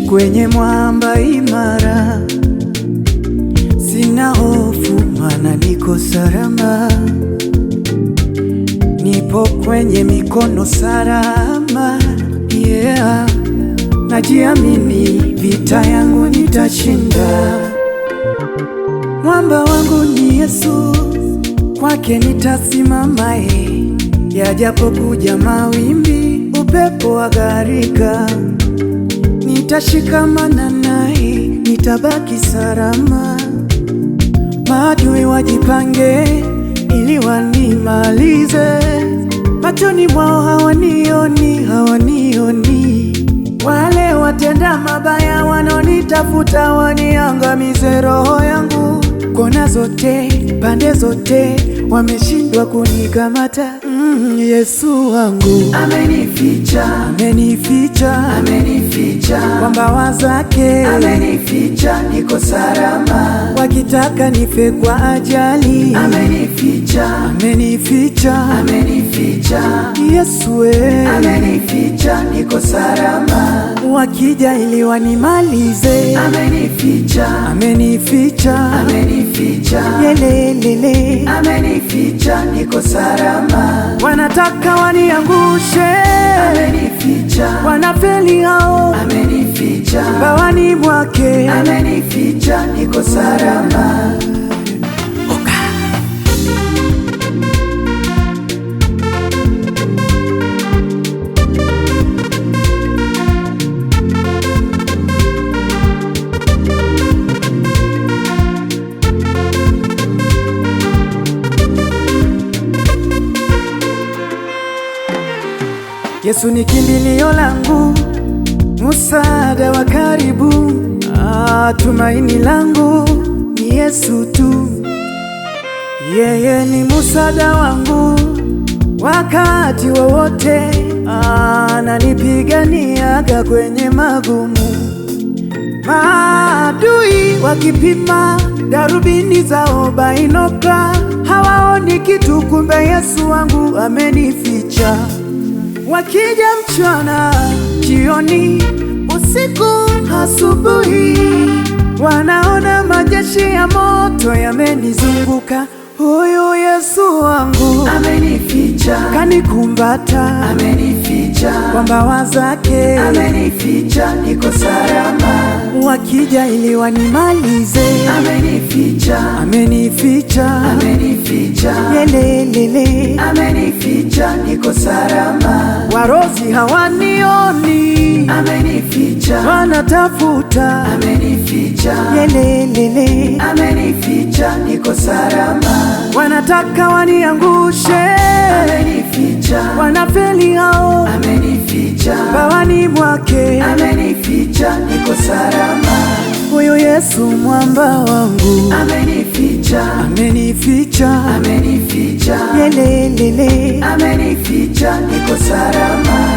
kwenye mwamba imara, sina hofu maana niko salama, nipo kwenye mikono salama, yeah. Najiamini vita yangu nitashinda, mwamba wangu ni Yesu, kwake nitasimama, yajapokuja mawimbi, upepo wa gharika, nitashikamana naye, nitabaki salama. Maadui wajipange ili wanimalize, machoni mwao hawanioni, hawanioni. Wale watenda mabaya wanaonitafuta waniangamize roho yangu, kona zote pande zote wameshindwa kunikamata. Yesu wangu amenificha, amenificha, amenificha kwa mbawa zake, amenificha, niko salama. wakitaka nife kwa ajali, Amenificha, amenificha, amenificha, Yesu amenificha, niko salama. wakija ili wanimalize, Amenificha, amenificha, amenificha, yelelele, amenificha, niko salama. wanataka waniangushe, Amenificha, wanafeli hao amenificha, bawani mwake, amenificha, niko salama. Yesu ni kimbilio langu, msaada wa karibu, tumaini langu ni Yesu tu. Yeye ni msaada wangu wakati wowote, ananipiganiaga kwenye magumu. Maadui wakipima darubini zao bainokla, hawaoni kitu, kumbe Yesu wangu amenificha. Wakija mchana, jioni, usiku, asubuhi, wanaona majeshi ya moto yamenizunguka. Huyu Yesu wangu Amenificha, kanikumbata, amenificha, kwa mbawa zake, amenificha, niko salama. wakija ili wanimalize, Amenificha, amenificha, amenificha, yelelele, amenificha, niko salama. warozi hawanioni, Amenificha, wanatafuta, amenificha, yelelele, amenificha, niko salama. wanataka waniangushe, Amenificha, wanafeli hao amenificha, bawani mwake, amenificha, niko salama. huyu Yesu mwamba wangu, Amenificha, amenificha, amenificha, yelelele, amenificha, niko salama.